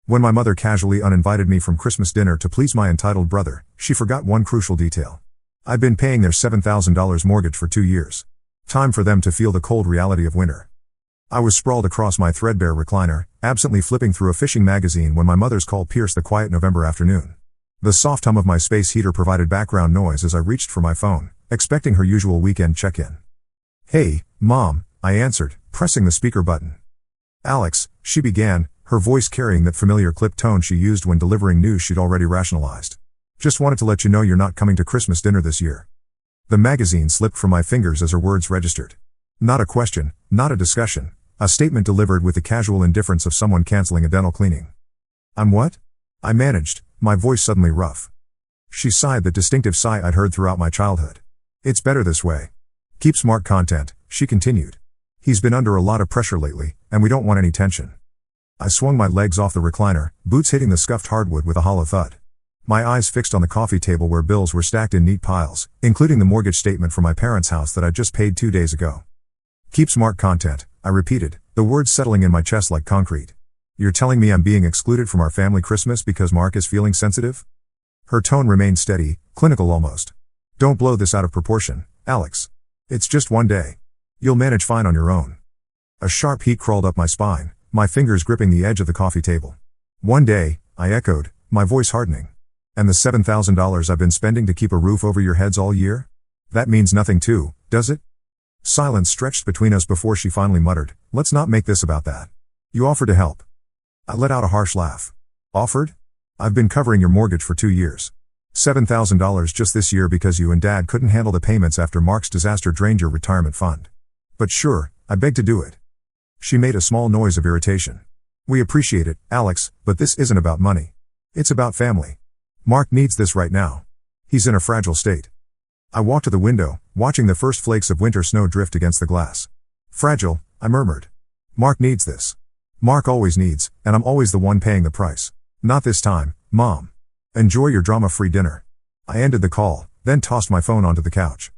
When my mother casually uninvited me from Christmas dinner to please my entitled brother, she forgot one crucial detail. I'd been paying their $7,000 mortgage for 2 years. Time for them to feel the cold reality of winter. I was sprawled across my threadbare recliner, absently flipping through a fishing magazine when my mother's call pierced the quiet November afternoon. The soft hum of my space heater provided background noise as I reached for my phone, expecting her usual weekend check-in. "Hey, Mom," I answered, pressing the speaker button. "Alex," she began, her voice carrying that familiar clipped tone she used when delivering news she'd already rationalized. "Just wanted to let you know you're not coming to Christmas dinner this year." The magazine slipped from my fingers as her words registered. Not a question, not a discussion, a statement delivered with the casual indifference of someone canceling a dental cleaning. "I'm what?" I managed, my voice suddenly rough. She sighed, the distinctive sigh I'd heard throughout my childhood. "It's better this way. Keep smart content," she continued. "He's been under a lot of pressure lately, and we don't want any tension." I swung my legs off the recliner, boots hitting the scuffed hardwood with a hollow thud. My eyes fixed on the coffee table where bills were stacked in neat piles, including the mortgage statement for my parents' house that I'd just paid 2 days ago. "Keep smart content," I repeated, the words settling in my chest like concrete. "You're telling me I'm being excluded from our family Christmas because Mark is feeling sensitive?" Her tone remained steady, clinical almost. "Don't blow this out of proportion, Alex. It's just 1 day. You'll manage fine on your own." A sharp heat crawled up my spine, my fingers gripping the edge of the coffee table. "1 day," I echoed, my voice hardening. "And the $7,000 I've been spending to keep a roof over your heads all year? That means nothing too, does it?" Silence stretched between us before she finally muttered, "Let's not make this about that. You offered to help." I let out a harsh laugh. "Offered? I've been covering your mortgage for 2 years. $7,000 just this year because you and Dad couldn't handle the payments after Mark's disaster drained your retirement fund. But sure, I beg to do it." She made a small noise of irritation. "We appreciate it, Alex, but this isn't about money. It's about family. Mark needs this right now. He's in a fragile state." I walked to the window, watching the first flakes of winter snow drift against the glass. "Fragile," I murmured. "Mark needs this. Mark always needs, and I'm always the one paying the price. Not this time, Mom. Enjoy your drama-free dinner." I ended the call, then tossed my phone onto the couch.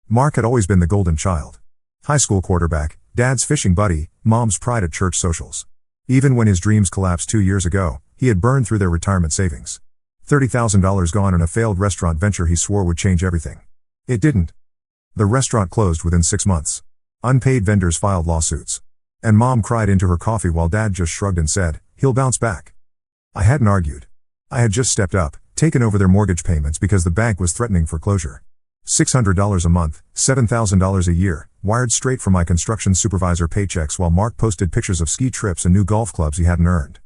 Mark had always been the golden child. High school quarterback, Dad's fishing buddy, Mom's pride at church socials. Even when his dreams collapsed 2 years ago, he had burned through their retirement savings. $30,000 gone in a failed restaurant venture he swore would change everything. It didn't. The restaurant closed within 6 months. Unpaid vendors filed lawsuits. And Mom cried into her coffee while Dad just shrugged and said, "He'll bounce back." I hadn't argued. I had just stepped up, taken over their mortgage payments because the bank was threatening foreclosure. $600 a month, $7,000 a year, wired straight from my construction supervisor paychecks while Mark posted pictures of ski trips and new golf clubs he hadn't earned.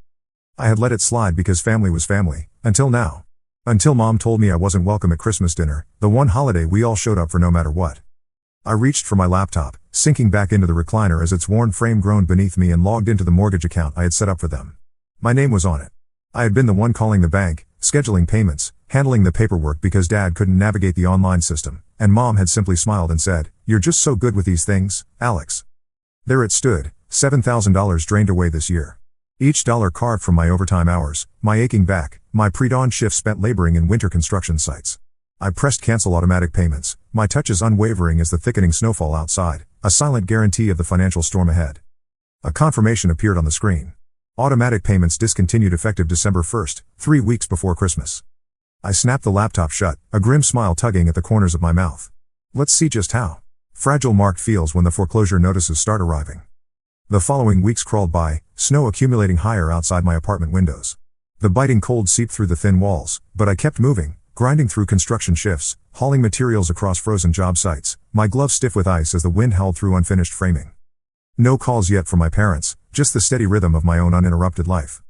I had let it slide because family was family, until now. Until Mom told me I wasn't welcome at Christmas dinner, the one holiday we all showed up for no matter what. I reached for my laptop, sinking back into the recliner as its worn frame groaned beneath me and logged into the mortgage account I had set up for them. My name was on it. I had been the one calling the bank, scheduling payments, handling the paperwork because Dad couldn't navigate the online system, and Mom had simply smiled and said, "You're just so good with these things, Alex." There it stood, $7,000 drained away this year. Each dollar carved from my overtime hours, my aching back, my pre-dawn shifts spent laboring in winter construction sites. I pressed cancel automatic payments, my touches unwavering as the thickening snowfall outside, a silent guarantee of the financial storm ahead. A confirmation appeared on the screen. Automatic payments discontinued effective December 1st, 3 weeks before Christmas. I snapped the laptop shut, a grim smile tugging at the corners of my mouth. Let's see just how fragile Mark feels when the foreclosure notices start arriving. The following weeks crawled by, snow accumulating higher outside my apartment windows. The biting cold seeped through the thin walls, but I kept moving, grinding through construction shifts, hauling materials across frozen job sites, my gloves stiff with ice as the wind howled through unfinished framing. No calls yet from my parents, just the steady rhythm of my own uninterrupted life.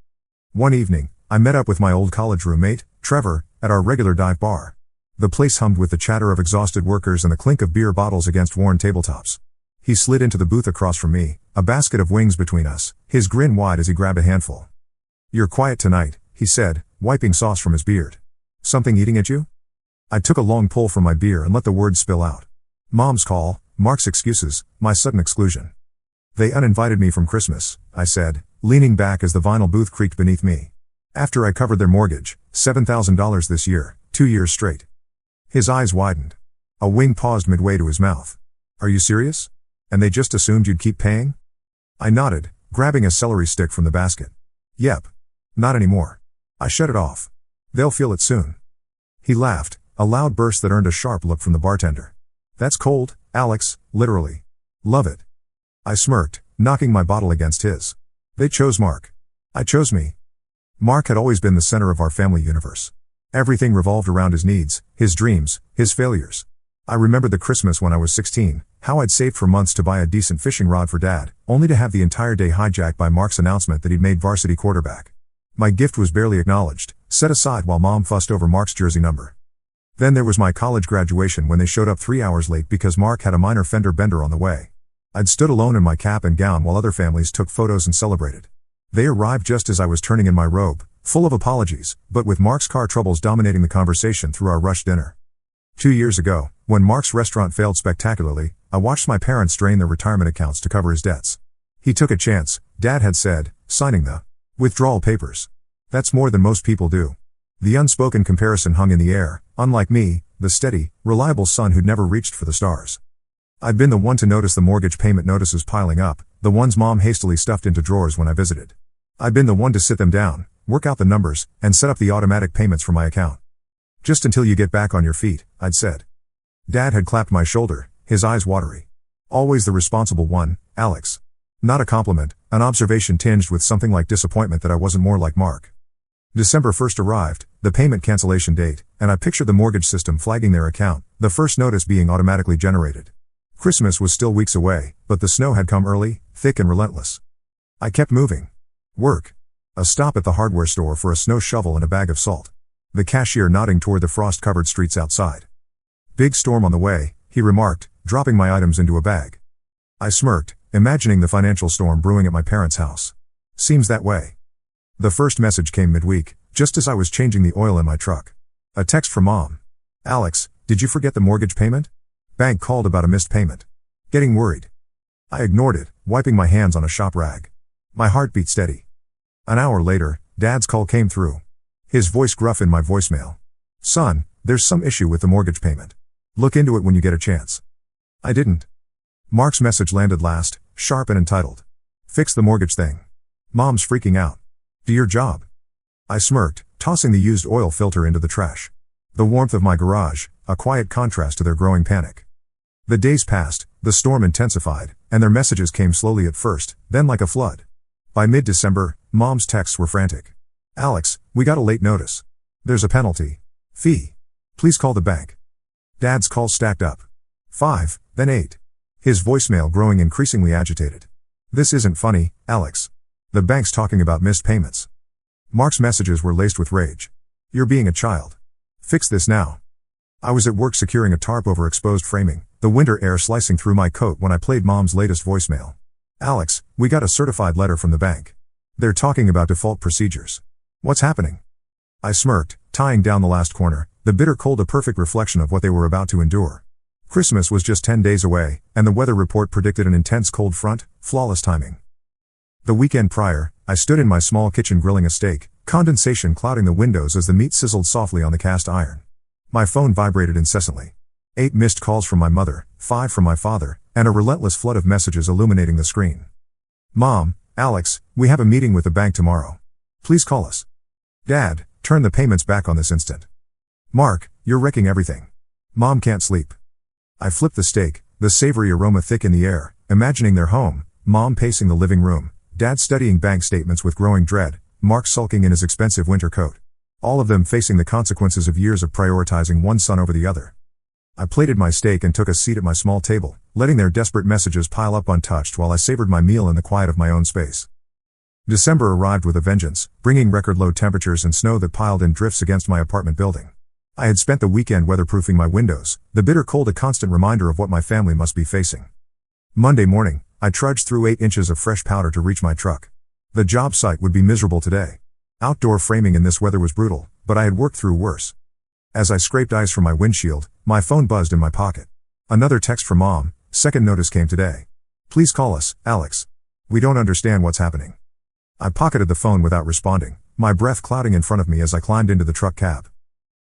One evening, I met up with my old college roommate, Trevor, at our regular dive bar. The place hummed with the chatter of exhausted workers and the clink of beer bottles against worn tabletops. He slid into the booth across from me, a basket of wings between us, his grin wide as he grabbed a handful. "You're quiet tonight," he said, wiping sauce from his beard. "Something eating at you?" I took a long pull from my beer and let the words spill out. Mom's call, Mark's excuses, my sudden exclusion. "They uninvited me from Christmas," I said, leaning back as the vinyl booth creaked beneath me. "After I covered their mortgage, $7,000 this year, 2 years straight." His eyes widened. A wing paused midway to his mouth. "Are you serious? And they just assumed you'd keep paying?" I nodded, grabbing a celery stick from the basket. "Yep. Not anymore. I shut it off. They'll feel it soon. He laughed, a loud burst that earned a sharp look from the bartender. That's cold, Alex, literally. Love it. I smirked, knocking my bottle against his. They chose Mark. I chose me. Mark had always been the center of our family universe. Everything revolved around his needs, his dreams, his failures. I remembered the Christmas when I was 16, how I'd saved for months to buy a decent fishing rod for Dad, only to have the entire day hijacked by Mark's announcement that he'd made varsity quarterback. My gift was barely acknowledged, set aside while Mom fussed over Mark's jersey number. Then there was my college graduation when they showed up 3 hours late because Mark had a minor fender bender on the way. I'd stood alone in my cap and gown while other families took photos and celebrated. They arrived just as I was turning in my robe, full of apologies, but with Mark's car troubles dominating the conversation through our rushed dinner. 2 years ago, when Mark's restaurant failed spectacularly, I watched my parents drain their retirement accounts to cover his debts. He took a chance, Dad had said, signing the withdrawal papers. That's more than most people do. The unspoken comparison hung in the air, unlike me, the steady, reliable son who'd never reached for the stars. I'd been the one to notice the mortgage payment notices piling up, the ones Mom hastily stuffed into drawers when I visited. I'd been the one to sit them down, work out the numbers, and set up the automatic payments for my account. Just until you get back on your feet, I'd said. Dad had clapped my shoulder, his eyes watery. Always the responsible one, Alex. Not a compliment, an observation tinged with something like disappointment that I wasn't more like Mark. December 1st arrived, the payment cancellation date, and I pictured the mortgage system flagging their account, the first notice being automatically generated. Christmas was still weeks away, but the snow had come early, thick and relentless. I kept moving. Work. A stop at the hardware store for a snow shovel and a bag of salt. The cashier nodding toward the frost-covered streets outside. Big storm on the way, he remarked, dropping my items into a bag. I smirked, imagining the financial storm brewing at my parents' house. Seems that way. The first message came midweek, just as I was changing the oil in my truck. A text from Mom. Alex, did you forget the mortgage payment? Bank called about a missed payment. Getting worried. I ignored it, wiping my hands on a shop rag. My heart beat steady. An hour later, Dad's call came through. His voice gruff in my voicemail. Son, there's some issue with the mortgage payment. Look into it when you get a chance. I didn't. Mark's message landed last, sharp and entitled. Fix the mortgage thing. Mom's freaking out. Do your job. I smirked, tossing the used oil filter into the trash. The warmth of my garage, a quiet contrast to their growing panic. The days passed, the storm intensified, and their messages came slowly at first, then like a flood. By mid-December, Mom's texts were frantic. Alex, we got a late notice. There's a penalty. Fee. Please call the bank. Dad's calls stacked up. 5, then 8. His voicemail growing increasingly agitated. This isn't funny, Alex. The bank's talking about missed payments. Mark's messages were laced with rage. You're being a child. Fix this now. I was at work securing a tarp over exposed framing, the winter air slicing through my coat when I played Mom's latest voicemail. Alex, we got a certified letter from the bank. They're talking about default procedures. What's happening? I smirked, tying down the last corner, the bitter cold a perfect reflection of what they were about to endure. Christmas was just 10 days away, and the weather report predicted an intense cold front, flawless timing. The weekend prior, I stood in my small kitchen grilling a steak, condensation clouding the windows as the meat sizzled softly on the cast iron. My phone vibrated incessantly. 8 missed calls from my mother, 5 from my father, and a relentless flood of messages illuminating the screen. Mom, Alex, we have a meeting with the bank tomorrow. Please call us. Dad, turn the payments back on this instant. Mark, you're wrecking everything. Mom can't sleep. I flipped the steak, the savory aroma thick in the air, imagining their home, Mom pacing the living room, Dad studying bank statements with growing dread, Mark sulking in his expensive winter coat. All of them facing the consequences of years of prioritizing one son over the other. I plated my steak and took a seat at my small table, letting their desperate messages pile up untouched while I savored my meal in the quiet of my own space. December arrived with a vengeance, bringing record-low temperatures and snow that piled in drifts against my apartment building. I had spent the weekend weatherproofing my windows, the bitter cold a constant reminder of what my family must be facing. Monday morning, I trudged through 8 inches of fresh powder to reach my truck. The job site would be miserable today. Outdoor framing in this weather was brutal, but I had worked through worse. As I scraped ice from my windshield, my phone buzzed in my pocket. Another text from Mom, second notice came today. Please call us, Alex. We don't understand what's happening. I pocketed the phone without responding, my breath clouding in front of me as I climbed into the truck cab.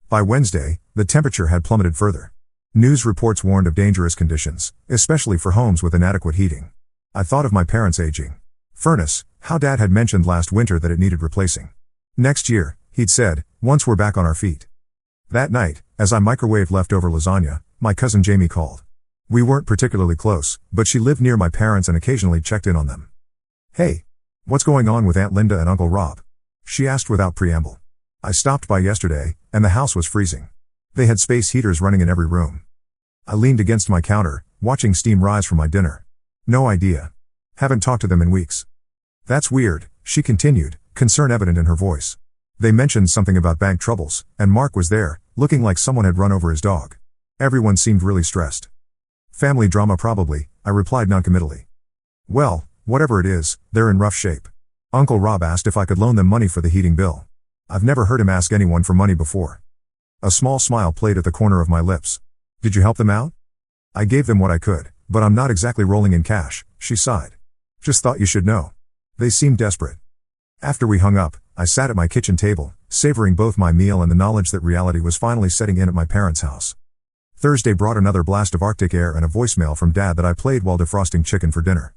By Wednesday, the temperature had plummeted further. News reports warned of dangerous conditions, especially for homes with inadequate heating. I thought of my parents' aging furnace, how Dad had mentioned last winter that it needed replacing. Next year, he'd said, once we're back on our feet. That night, as I microwaved leftover lasagna, my cousin Jamie called. We weren't particularly close, but she lived near my parents and occasionally checked in on them. "Hey, what's going on with Aunt Linda and Uncle Rob?" she asked without preamble. I stopped by yesterday, and the house was freezing. They had space heaters running in every room. I leaned against my counter, watching steam rise from my dinner. "No idea. Haven't talked to them in weeks." "That's weird," she continued, concern evident in her voice. "They mentioned something about bank troubles, and Mark was there, looking like someone had run over his dog. Everyone seemed really stressed." "Family drama probably," I replied noncommittally. "Well, whatever it is, they're in rough shape." Uncle Rob asked if I could loan them money for the heating bill. I've never heard him ask anyone for money before. A small smile played at the corner of my lips. "Did you help them out?" "I gave them what I could, but I'm not exactly rolling in cash," she sighed. "Just thought you should know." They seemed desperate. After we hung up, I sat at my kitchen table, savoring both my meal and the knowledge that reality was finally setting in at my parents' house. Thursday brought another blast of Arctic air and a voicemail from Dad that I played while defrosting chicken for dinner.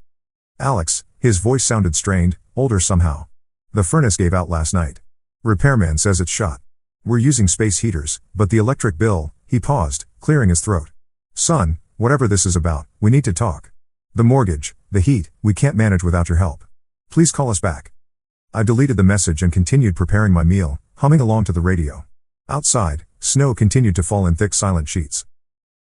"Alex," his voice sounded strained, older somehow. "The furnace gave out last night. Repairman says it's shot. We're using space heaters, but the electric bill," he paused, clearing his throat. "Son, whatever this is about, we need to talk. The mortgage, the heat, we can't manage without your help. Please call us back." I deleted the message and continued preparing my meal, humming along to the radio. Outside, snow continued to fall in thick silent sheets.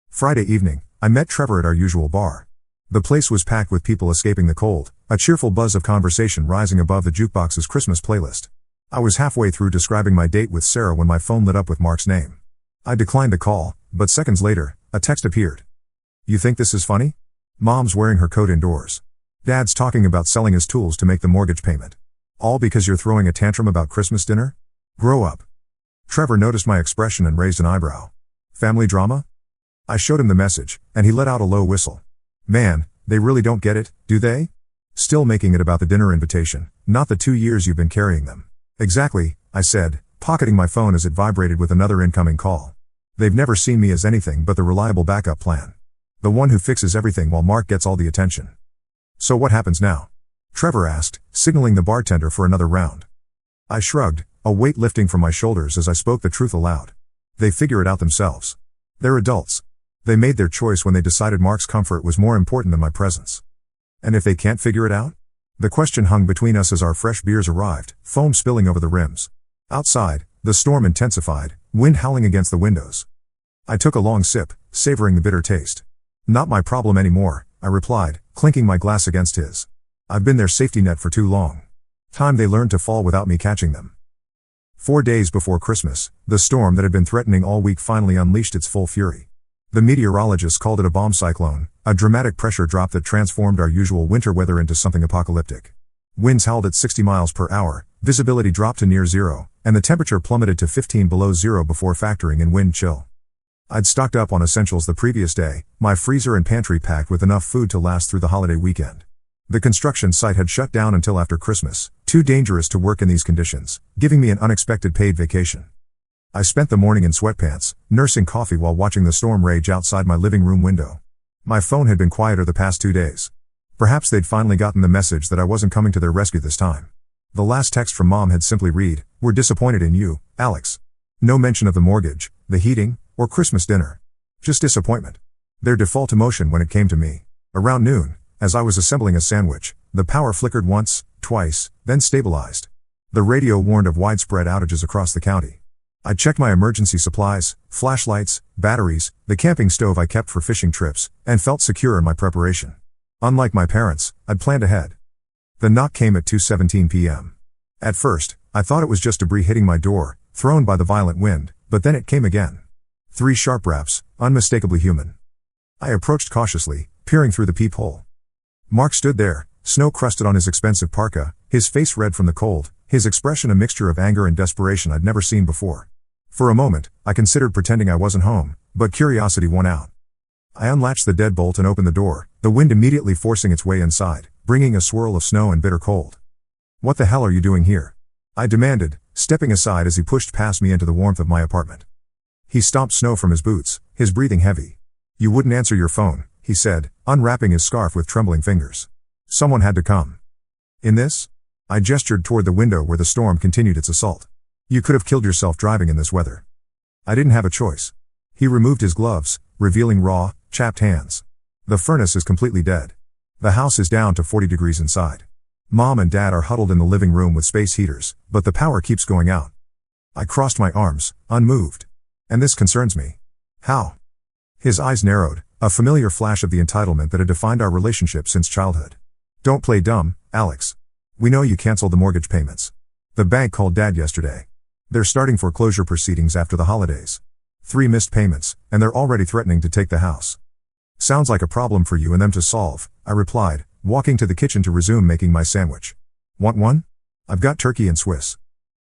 Friday evening, I met Trevor at our usual bar. The place was packed with people escaping the cold, a cheerful buzz of conversation rising above the jukebox's Christmas playlist. I was halfway through describing my date with Sarah when my phone lit up with Mark's name. I declined the call, but seconds later, a text appeared. "You think this is funny? Mom's wearing her coat indoors. Dad's talking about selling his tools to make the mortgage payment. All because you're throwing a tantrum about Christmas dinner? Grow up." Trevor noticed my expression and raised an eyebrow. "Family drama?" I showed him the message, and he let out a low whistle. "Man, they really don't get it, do they? Still making it about the dinner invitation, not the 2 years you've been carrying them." "Exactly," I said, pocketing my phone as it vibrated with another incoming call. "They've never seen me as anything but the reliable backup plan. The one who fixes everything while Mark gets all the attention." "So what happens now?" Trevor asked, signaling the bartender for another round. I shrugged, a weight lifting from my shoulders as I spoke the truth aloud. "They figure it out themselves. They're adults. They made their choice when they decided Mark's comfort was more important than my presence. And if they can't figure it out?" The question hung between us as our fresh beers arrived, foam spilling over the rims. Outside, the storm intensified, wind howling against the windows. I took a long sip, savoring the bitter taste. "Not my problem anymore," I replied, clinking my glass against his. "I've been their safety net for too long. Time they learned to fall without me catching them." 4 days before Christmas, the storm that had been threatening all week finally unleashed its full fury. The meteorologists called it a bomb cyclone, a dramatic pressure drop that transformed our usual winter weather into something apocalyptic. Winds howled at 60 miles per hour, visibility dropped to near zero, and the temperature plummeted to 15 below zero before factoring in wind chill. I'd stocked up on essentials the previous day, my freezer and pantry packed with enough food to last through the holiday weekend. The construction site had shut down until after Christmas, too dangerous to work in these conditions, giving me an unexpected paid vacation. I spent the morning in sweatpants, nursing coffee while watching the storm rage outside my living room window. My phone had been quieter the past 2 days. Perhaps they'd finally gotten the message that I wasn't coming to their rescue this time. The last text from Mom had simply read, "We're disappointed in you, Alex." No mention of the mortgage, the heating, or Christmas dinner. Just disappointment. Their default emotion when it came to me. Around noon, as I was assembling a sandwich, the power flickered once, twice, then stabilized. The radio warned of widespread outages across the county. I checked my emergency supplies, flashlights, batteries, the camping stove I kept for fishing trips, and felt secure in my preparation. Unlike my parents, I'd planned ahead. The knock came at 2:17 p.m. At first, I thought it was just debris hitting my door, thrown by the violent wind, but then it came again. 3 sharp raps, unmistakably human. I approached cautiously, peering through the peephole. Mark stood there, snow crusted on his expensive parka, his face red from the cold, his expression a mixture of anger and desperation I'd never seen before. For a moment, I considered pretending I wasn't home, but curiosity won out. I unlatched the deadbolt and opened the door, the wind immediately forcing its way inside, bringing a swirl of snow and bitter cold. "What the hell are you doing here?" I demanded, stepping aside as he pushed past me into the warmth of my apartment. He stomped snow from his boots, his breathing heavy. "You wouldn't answer your phone," he said, unwrapping his scarf with trembling fingers. "Someone had to come." "In this?" I gestured toward the window where the storm continued its assault. You could have killed yourself driving in this weather. I didn't have a choice. He removed his gloves, revealing raw, chapped hands. The furnace is completely dead. The house is down to 40 degrees inside. Mom and Dad are huddled in the living room with space heaters, but the power keeps going out. I crossed my arms, unmoved. And this concerns me. How? His eyes narrowed, a familiar flash of the entitlement that had defined our relationship since childhood. Don't play dumb, Alex. We know you canceled the mortgage payments. The bank called Dad yesterday. They're starting foreclosure proceedings after the holidays. 3 missed payments, and they're already threatening to take the house. Sounds like a problem for you and them to solve, I replied, walking to the kitchen to resume making my sandwich. Want one? I've got turkey and Swiss.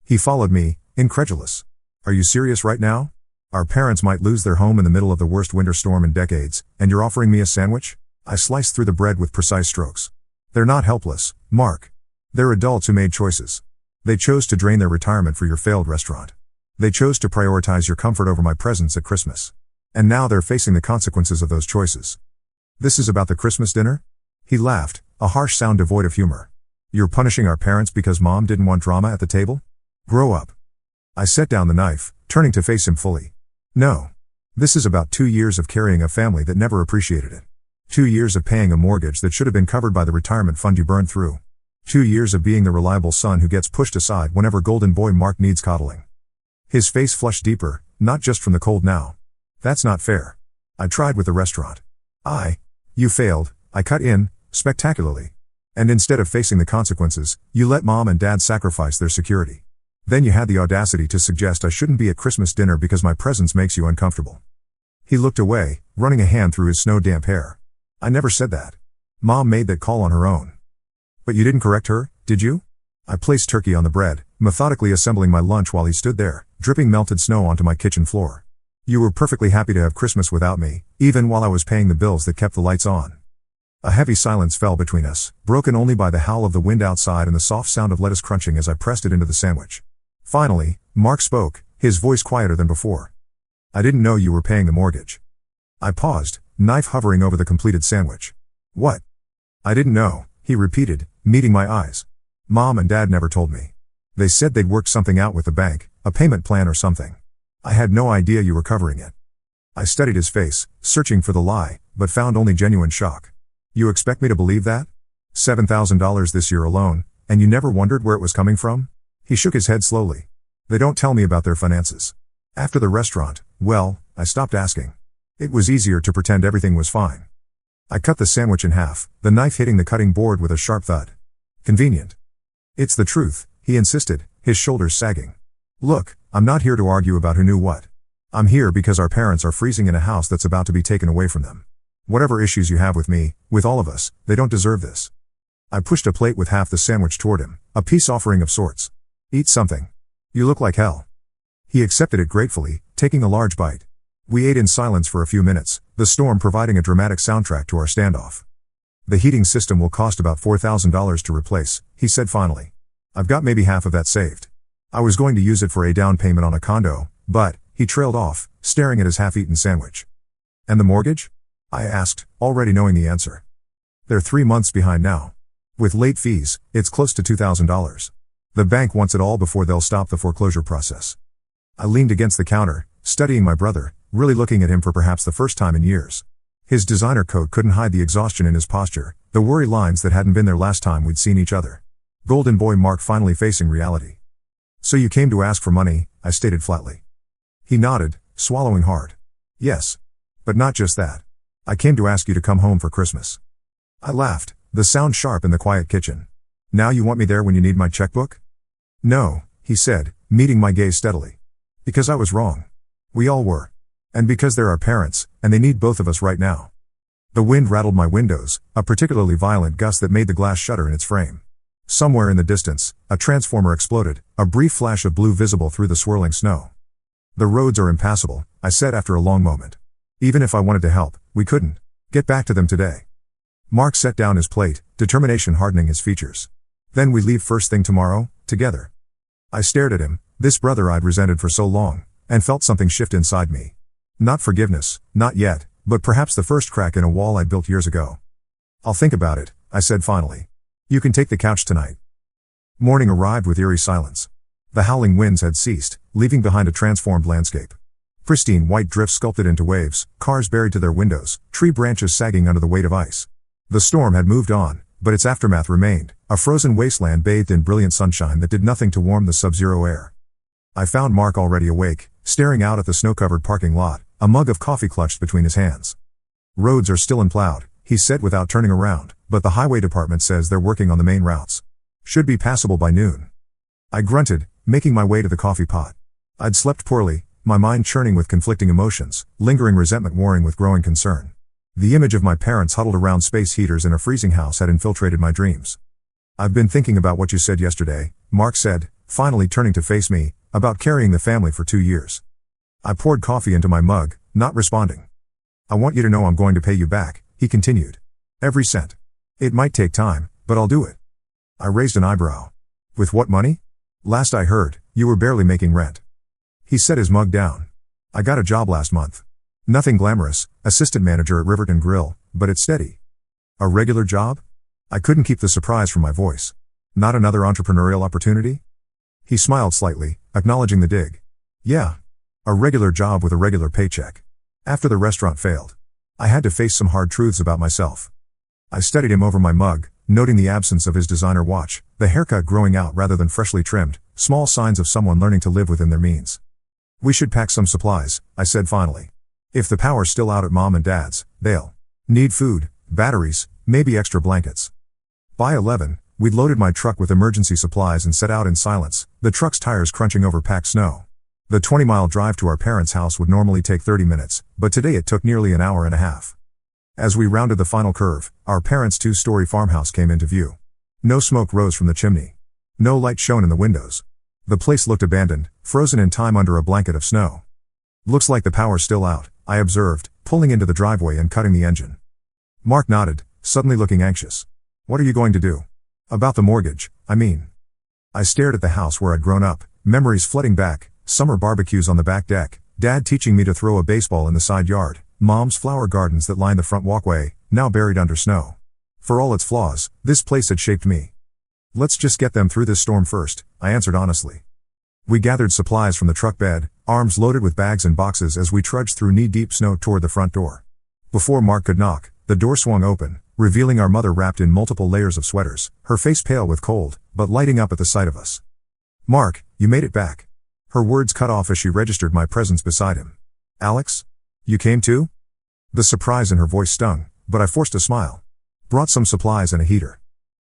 He followed me, incredulous. Are you serious right now? Our parents might lose their home in the middle of the worst winter storm in decades, and you're offering me a sandwich? I sliced through the bread with precise strokes. They're not helpless, Mark. They're adults who made choices. They chose to drain their retirement for your failed restaurant. They chose to prioritize your comfort over my presence at Christmas. And now they're facing the consequences of those choices. This is about the Christmas dinner? He laughed, a harsh sound devoid of humor. You're punishing our parents because Mom didn't want drama at the table? Grow up. I set down the knife, turning to face him fully. No. This is about 2 years of carrying a family that never appreciated it. 2 years of paying a mortgage that should have been covered by the retirement fund you burned through. 2 years of being the reliable son who gets pushed aside whenever golden boy Mark needs coddling. His face flushed deeper, not just from the cold now. That's not fair. I tried with the restaurant. You failed, I cut in, spectacularly. And instead of facing the consequences, you let Mom and Dad sacrifice their security. Then you had the audacity to suggest I shouldn't be at Christmas dinner because my presence makes you uncomfortable. He looked away, running a hand through his snow-damp hair. I never said that. Mom made that call on her own. But you didn't correct her, did you? I placed turkey on the bread, methodically assembling my lunch while he stood there, dripping melted snow onto my kitchen floor. You were perfectly happy to have Christmas without me, even while I was paying the bills that kept the lights on. A heavy silence fell between us, broken only by the howl of the wind outside and the soft sound of lettuce crunching as I pressed it into the sandwich. Finally, Mark spoke, his voice quieter than before. I didn't know you were paying the mortgage. I paused, knife hovering over the completed sandwich. What? I didn't know, he repeated, meeting my eyes. Mom and Dad never told me. They said they'd worked something out with the bank, a payment plan or something. I had no idea you were covering it. I studied his face, searching for the lie, but found only genuine shock. You expect me to believe that? $7,000 this year alone, and you never wondered where it was coming from? He shook his head slowly. They don't tell me about their finances. After the restaurant, well, I stopped asking. It was easier to pretend everything was fine. I cut the sandwich in half, the knife hitting the cutting board with a sharp thud. Convenient. It's the truth, he insisted, his shoulders sagging. Look, I'm not here to argue about who knew what. I'm here because our parents are freezing in a house that's about to be taken away from them. Whatever issues you have with me, with all of us, they don't deserve this. I pushed a plate with half the sandwich toward him, a peace offering of sorts. Eat something. You look like hell. He accepted it gratefully, taking a large bite. We ate in silence for a few minutes, the storm providing a dramatic soundtrack to our standoff. The heating system will cost about $4,000 to replace, he said finally. I've got maybe half of that saved. I was going to use it for a down payment on a condo, but, he trailed off, staring at his half-eaten sandwich. And the mortgage? I asked, already knowing the answer. They're 3 months behind now. With late fees, it's close to $2,000. The bank wants it all before they'll stop the foreclosure process. I leaned against the counter, studying my brother, really looking at him for perhaps the first time in years. His designer coat couldn't hide the exhaustion in his posture, the worry lines that hadn't been there last time we'd seen each other. Golden boy Mark finally facing reality. So you came to ask for money, I stated flatly. He nodded, swallowing hard. Yes. But not just that. I came to ask you to come home for Christmas. I laughed, the sound sharp in the quiet kitchen. Now you want me there when you need my checkbook? No, he said, meeting my gaze steadily. Because I was wrong. We all were. And because they're our parents, and they need both of us right now. The wind rattled my windows, a particularly violent gust that made the glass shudder in its frame. Somewhere in the distance, a transformer exploded, a brief flash of blue visible through the swirling snow. The roads are impassable, I said after a long moment. Even if I wanted to help, we couldn't. Get back to them today. Mark set down his plate, determination hardening his features. Then we leave first thing tomorrow, together. I stared at him, this brother I'd resented for so long, and felt something shift inside me. Not forgiveness, not yet, but perhaps the first crack in a wall I'd built years ago. I'll think about it, I said finally. You can take the couch tonight. Morning arrived with eerie silence. The howling winds had ceased, leaving behind a transformed landscape. Pristine white drifts sculpted into waves, cars buried to their windows, tree branches sagging under the weight of ice. The storm had moved on, but its aftermath remained, a frozen wasteland bathed in brilliant sunshine that did nothing to warm the sub-zero air. I found Mark already awake, staring out at the snow-covered parking lot, a mug of coffee clutched between his hands. Roads are still unplowed, he said without turning around, but the highway department says they're working on the main routes. Should be passable by noon. I grunted, making my way to the coffee pot. I'd slept poorly, my mind churning with conflicting emotions, lingering resentment warring with growing concern. The image of my parents huddled around space heaters in a freezing house had infiltrated my dreams. I've been thinking about what you said yesterday, Mark said, finally turning to face me, about carrying the family for 2 years. I poured coffee into my mug, not responding. I want you to know I'm going to pay you back, he continued. Every cent. It might take time, but I'll do it. I raised an eyebrow. With what money? Last I heard, you were barely making rent. He set his mug down. I got a job last month. Nothing glamorous, assistant manager at Riverton Grill, but it's steady. A regular job? I couldn't keep the surprise from my voice. Not another entrepreneurial opportunity? He smiled slightly, acknowledging the dig. Yeah. A regular job with a regular paycheck. After the restaurant failed, I had to face some hard truths about myself. I studied him over my mug, noting the absence of his designer watch, the haircut growing out rather than freshly trimmed, small signs of someone learning to live within their means. We should pack some supplies, I said finally. If the power's still out at Mom and Dad's, they'll need food, batteries, maybe extra blankets. By 11, we'd loaded my truck with emergency supplies and set out in silence, the truck's tires crunching over packed snow. The 20-mile drive to our parents' house would normally take 30 minutes, but today it took nearly an hour and a half. As we rounded the final curve, our parents' 2-story farmhouse came into view. No smoke rose from the chimney. No light shone in the windows. The place looked abandoned, frozen in time under a blanket of snow. Looks like the power's still out, I observed, pulling into the driveway and cutting the engine. Mark nodded, suddenly looking anxious. What are you going to do? About the mortgage, I mean. I stared at the house where I'd grown up, memories flooding back, summer barbecues on the back deck, Dad teaching me to throw a baseball in the side yard, Mom's flower gardens that lined the front walkway, now buried under snow. For all its flaws, this place had shaped me. Let's just get them through this storm first, I answered honestly. We gathered supplies from the truck bed, arms loaded with bags and boxes as we trudged through knee-deep snow toward the front door. Before Mark could knock, the door swung open, revealing our mother wrapped in multiple layers of sweaters, her face pale with cold, but lighting up at the sight of us. Mark, you made it back. Her words cut off as she registered my presence beside him. Alex? You came too? The surprise in her voice stung, but I forced a smile. Brought some supplies and a heater.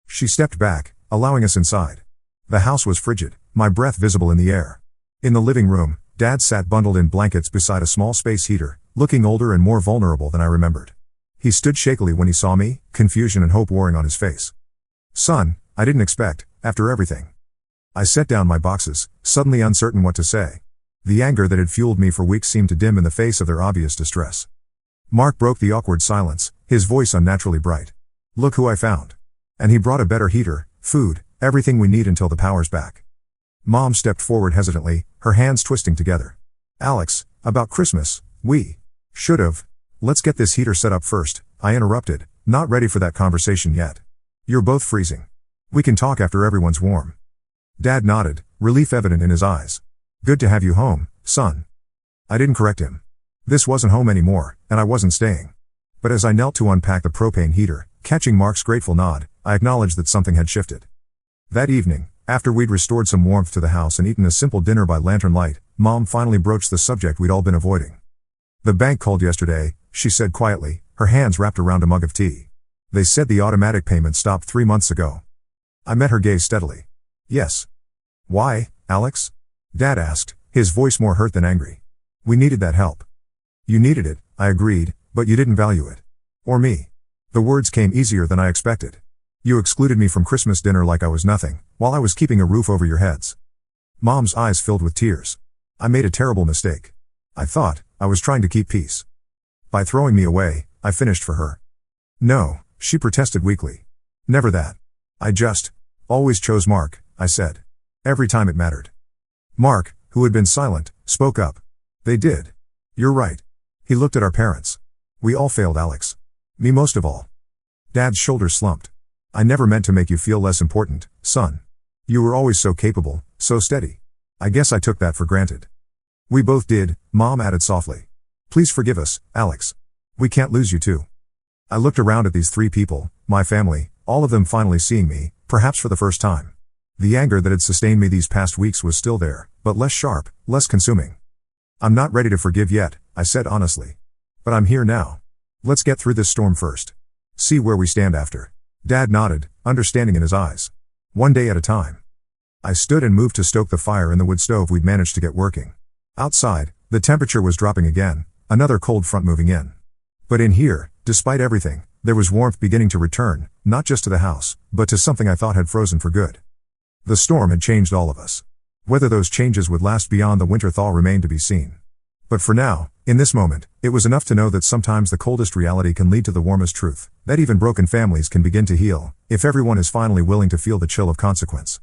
She stepped back, allowing us inside. The house was frigid, my breath visible in the air. In the living room, Dad sat bundled in blankets beside a small space heater, looking older and more vulnerable than I remembered. He stood shakily when he saw me, confusion and hope warring on his face. Son, I didn't expect, after everything. I set down my boxes, suddenly uncertain what to say. The anger that had fueled me for weeks seemed to dim in the face of their obvious distress. Mark broke the awkward silence, his voice unnaturally bright. Look who I found. And he brought a better heater, food, everything we need until the power's back. Mom stepped forward hesitantly, her hands twisting together. Alex, about Christmas, we should've. Let's get this heater set up first, I interrupted, not ready for that conversation yet. You're both freezing. We can talk after everyone's warm. Dad nodded, relief evident in his eyes. Good to have you home, son. I didn't correct him. This wasn't home anymore, and I wasn't staying. But as I knelt to unpack the propane heater, catching Mark's grateful nod, I acknowledged that something had shifted. That evening, after we'd restored some warmth to the house and eaten a simple dinner by lantern light, Mom finally broached the subject we'd all been avoiding. The bank called yesterday, she said quietly, her hands wrapped around a mug of tea. They said the automatic payment stopped 3 months ago. I met her gaze steadily. Yes. Why, Alex? Dad asked, his voice more hurt than angry. We needed that help. You needed it, I agreed, but you didn't value it. Or me. The words came easier than I expected. You excluded me from Christmas dinner like I was nothing, while I was keeping a roof over your heads. Mom's eyes filled with tears. I made a terrible mistake. I thought I was trying to keep peace. By throwing me away, I finished for her. No, she protested weakly. Never that. I just always chose Mark, I said. Every time it mattered. Mark, who had been silent, spoke up. They did. You're right. He looked at our parents. We all failed, Alex. Me most of all. Dad's shoulders slumped. I never meant to make you feel less important, son. You were always so capable, so steady. I guess I took that for granted. We both did, Mom added softly. Please forgive us, Alex. We can't lose you too. I looked around at these three people, my family, all of them finally seeing me, perhaps for the first time. The anger that had sustained me these past weeks was still there, but less sharp, less consuming. I'm not ready to forgive yet, I said honestly. But I'm here now. Let's get through this storm first. See where we stand after. Dad nodded, understanding in his eyes. One day at a time. I stood and moved to stoke the fire in the wood stove we'd managed to get working. Outside, the temperature was dropping again, another cold front moving in. But in here, despite everything, there was warmth beginning to return, not just to the house, but to something I thought had frozen for good. The storm had changed all of us. Whether those changes would last beyond the winter thaw remained to be seen. But for now, in this moment, it was enough to know that sometimes the coldest reality can lead to the warmest truth, that even broken families can begin to heal, if everyone is finally willing to feel the chill of consequence.